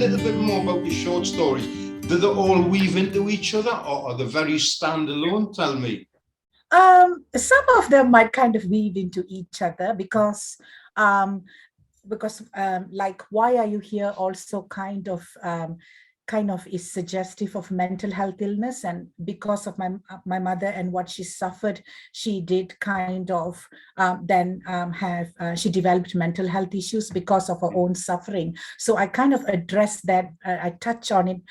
little bit more about your short stories. Do they all weave into each other, or are they very standalone? Tell me. Some of them might kind of weave into each other um, because like why are you here also kind of is suggestive of mental health illness, and because of my mother and what she suffered, she did kind of then have she developed mental health issues because of her own suffering. So I kind of address that, I touch on it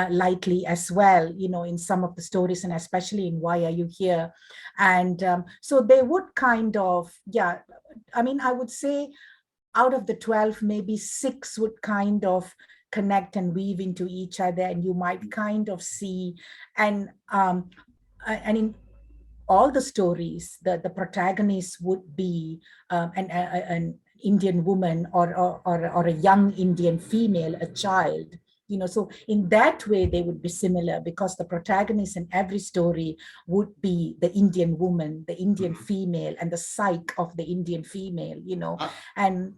lightly as well, you know, in some of the stories, and especially in Why Are You Here. And so they would kind of, yeah, I mean, I would say out of the 12, maybe 6 would kind of connect and weave into each other, and you might kind of see, and in all the stories, the protagonist would be an Indian woman, or a young Indian female, a child. You know, so in that way they would be similar, because the protagonist in every story would be the Indian woman, the Indian female, and the psyche of the Indian female. You know, and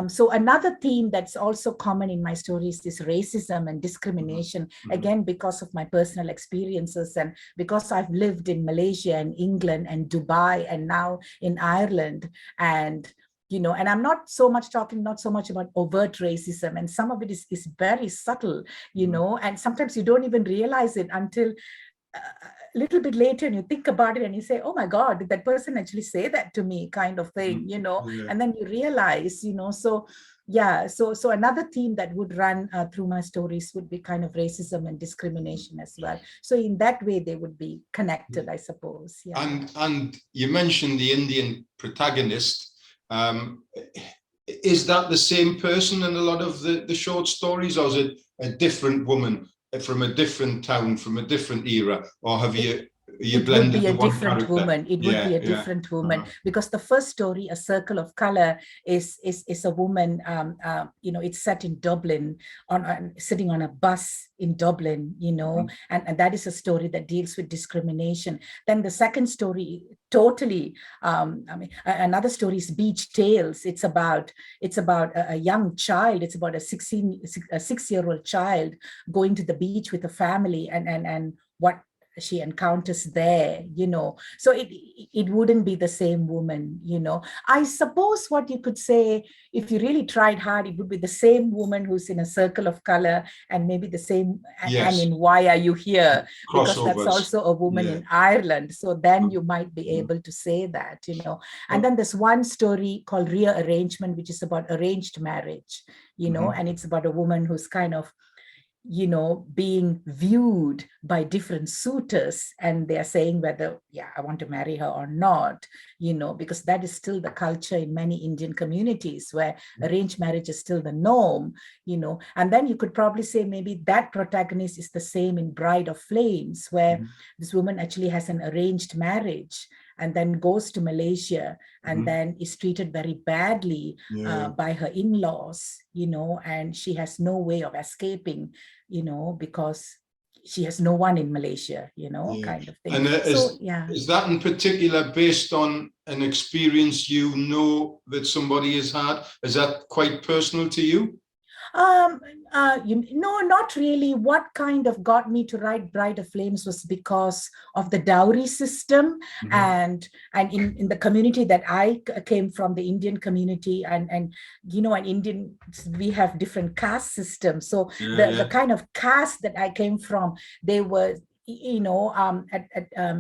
so another theme that's also common in my stories is racism and discrimination, again, because of my personal experiences, and because I've lived in Malaysia and England and Dubai and now in Ireland. And you know, and I'm not so much talking, not so much about overt racism, and some of it is very subtle, you know, and sometimes you don't even realize it until a little bit later, and you think about it and you say, oh my God, did that person actually say that to me, kind of thing, you know. Yeah. And then you realize, you know, so yeah, so another theme that would run through my stories would be kind of racism and discrimination as well. So in that way they would be connected, I suppose. Yeah. And you mentioned the Indian protagonist. Is that the same person in a lot of the short stories, or is it a different woman from a different town, from a different era, or have you blended the one character? Woman. It would be a different woman, because the first story, A Circle of Color, is a woman. You know, it's set in Dublin, sitting on a bus in Dublin. You know, and that is a story that deals with discrimination. Then the second story, totally. I mean, another story is Beach Tales. It's about a young child. It's about a 6-year-old child going to the beach with a family, and what she encounters there, you know. So it wouldn't be the same woman, you know. I suppose what you could say, if you really tried hard, it would be the same woman who's in A Circle of Color, and maybe the same, and in Why Are You Here? Because that's also a woman in Ireland. So then you might be able to say that, you know. And then there's one story called Rearrangement, which is about arranged marriage, you know, and it's about a woman who's kind of, you know, being viewed by different suitors, and they're saying whether, I want to marry her or not, you know, because that is still the culture in many Indian communities, where arranged marriage is still the norm, you know. And then you could probably say maybe that protagonist is the same in Bride of Flames, where this woman actually has an arranged marriage and then goes to Malaysia, and then is treated very badly by her in-laws, you know, and she has no way of escaping, you know, because she has no one in Malaysia, you know, kind of thing. And is that in particular based on an experience you know that somebody has had? Is that quite personal to you? No, not really. What kind of got me to write Bride of Flames was because of the dowry system, and in the community that I came from, the Indian community, and you know, in Indian, we have different caste systems. So the kind of caste that I came from, they were, you know,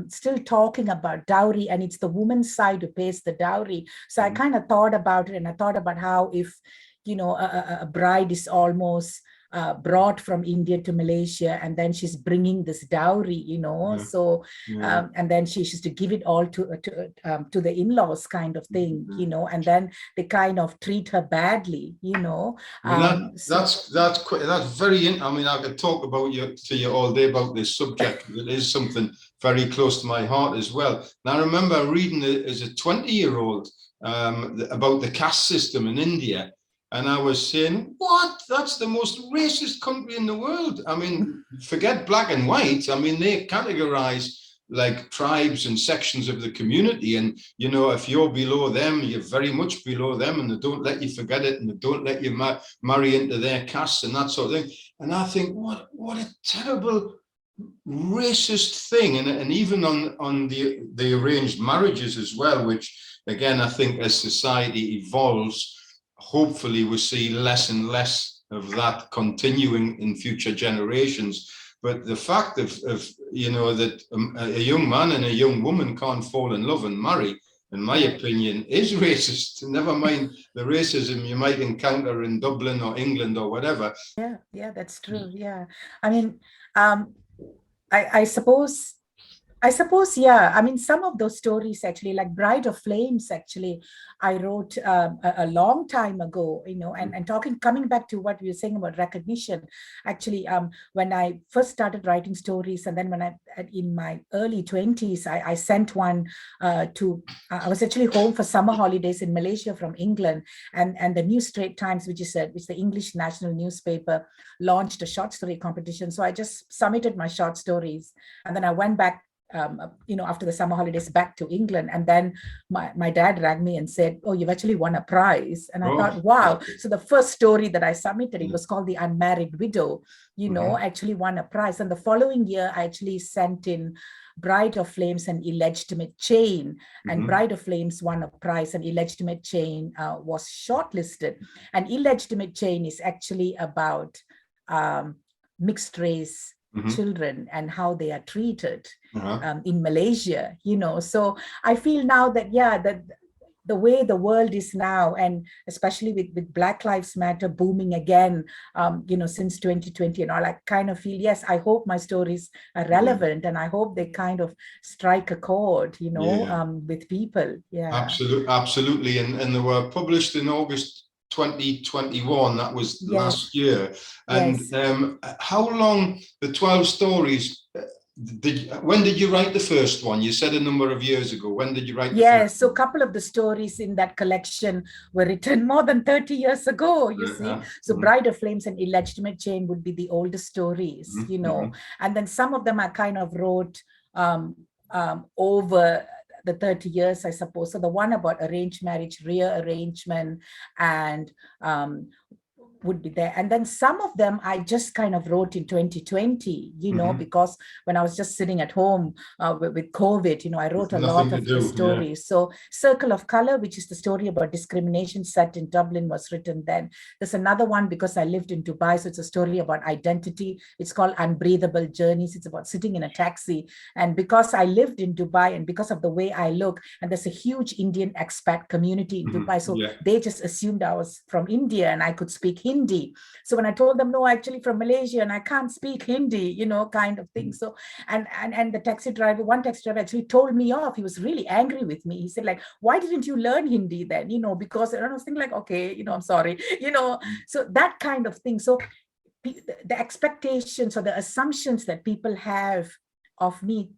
still talking about dowry, and it's the woman's side who pays the dowry. So I kind of thought about it, and I thought about how, if, you know, a bride is almost brought from India to Malaysia, and then she's bringing this dowry, you know, so and then she's to give it all to the in-laws, kind of thing, you know, and then they kind of treat her badly, you know. That's very. I mean, I could talk to you all day about this subject. It is something very close to my heart as well. Now, I remember reading it as a 20-year-old about the caste system in India. And I was saying, what? That's the most racist country in the world. I mean, forget black and white. I mean, they categorize like tribes and sections of the community, and you know, if you're below them, you're very much below them, and they don't let you forget it, and they don't let you marry into their castes and that sort of thing. And I think, what a terrible racist thing. And even on the arranged marriages as well, which again, I think as society evolves, hopefully we see less and less of that continuing in future generations. But the fact of you know, that a young man and a young woman can't fall in love and marry, in my opinion, is racist. Never mind the racism you might encounter in Dublin or England or whatever. Yeah, that's true. Yeah, I mean, I suppose, yeah. I mean, some of those stories actually, like Bride of Flames, actually, I wrote a long time ago, you know, and coming back to what we were saying about recognition, actually, when I first started writing stories, and then when in my early 20s, I sent one I was actually home for summer holidays in Malaysia from England, and the New Straits Times, which is the English national newspaper, launched a short story competition. So I just submitted my short stories, and then I went back, you know, after the summer holidays back to England. And then my dad rang me and said, oh, you've actually won a prize. And I thought, wow. So the first story that I submitted, it was called The Unmarried Widow, you know, actually won a prize. And the following year, I actually sent in Bride of Flames and Illegitimate Chain, and Bride of Flames won a prize, and Illegitimate Chain was shortlisted. And Illegitimate Chain is actually about mixed race children and how they are treated in Malaysia, you know. So I feel now that, yeah, that the way the world is now, and especially with Black Lives Matter booming again, you know, since 2020 and all, I kind of feel, yes, I hope my stories are relevant, and I hope they kind of strike a chord, you know, with people. Yeah, absolutely. And they were published in August 2021, that was last year. And how long, the 12 stories, when did you write the first one? You said a number of years ago. When did you write the first so one? a couple of the stories in that collection were written more than 30 years ago, you see. So Bride of Flames and Illegitimate Chain would be the oldest stories, you know. And then some of them I kind of wrote over the 30 years, I suppose. So the one about arranged marriage, rearrangement, and would be there. And then some of them I just kind of wrote in 2020, you know, because when I was just sitting at home with COVID, you know, I wrote a lot of the stories. So Circle of Color, which is the story about discrimination set in Dublin, was written then. There's another one because I lived in Dubai. So it's a story about identity. It's called Unbreathable Journeys. It's about sitting in a taxi. And because I lived in Dubai, and because of the way I look, and there's a huge Indian expat community in Dubai. So they just assumed I was from India and I could speak Hindi. So when I told them, no, actually from Malaysia and I can't speak Hindi, you know, kind of thing. So, and the taxi driver, one taxi driver actually told me off. He was really angry with me. He said, like, why didn't you learn Hindi then? You know, because I was thinking like, okay, you know, I'm sorry, you know, so that kind of thing. So the expectations or the assumptions that people have of me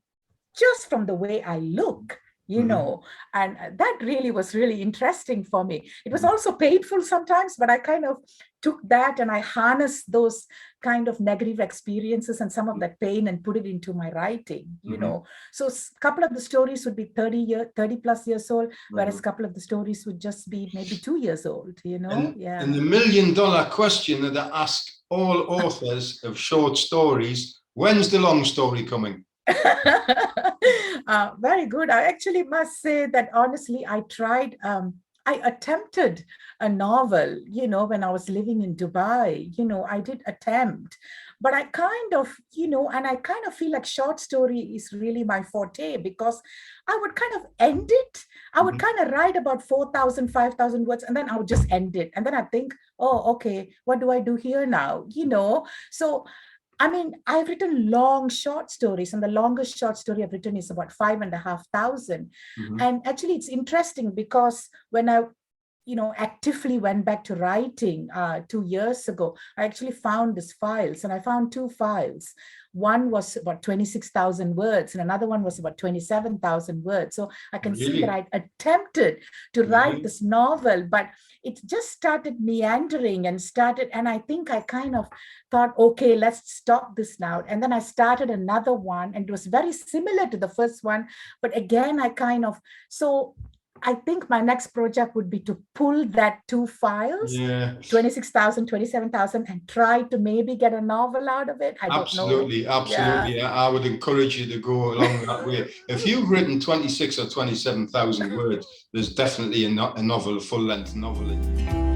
just from the way I look, you know, and that really was really interesting for me. It was also painful sometimes, but I kind of took that and I harnessed those kind of negative experiences and some of that pain and put it into my writing, you know. So a couple of the stories would be 30 plus years old, whereas a couple of the stories would just be maybe 2 years old, you know. And the $1 million question that I ask all authors of short stories, when's the long story coming? Very good. I actually must say that honestly, I tried, I attempted a novel, you know, when I was living in Dubai, you know, I did attempt, but I kind of, you know, and I kind of feel like short story is really my forte because I would kind of end it. I would kind of write about 4,000, 5,000 words, and then I would just end it. And then I think, oh, okay, what do I do here now? You know, so I mean, I've written long short stories, and the longest short story I've written is about 5,500. And actually, it's interesting because when I actively went back to writing 2 years ago, I actually found these files, and I found two files. One was about 26,000 words and another one was about 27,000 words. So I can see that I attempted to write this novel, but it just started meandering and I think I kind of thought, okay, let's stop this now. And then I started another one, and it was very similar to the first one, but again, so I think my next project would be to pull that two files, 26,000, 27,000, and try to maybe get a novel out of it. I don't know. Absolutely. Yeah. I would encourage you to go along that way. If you've written 26 or 27,000 words, there's definitely a novel, full-length novel in it.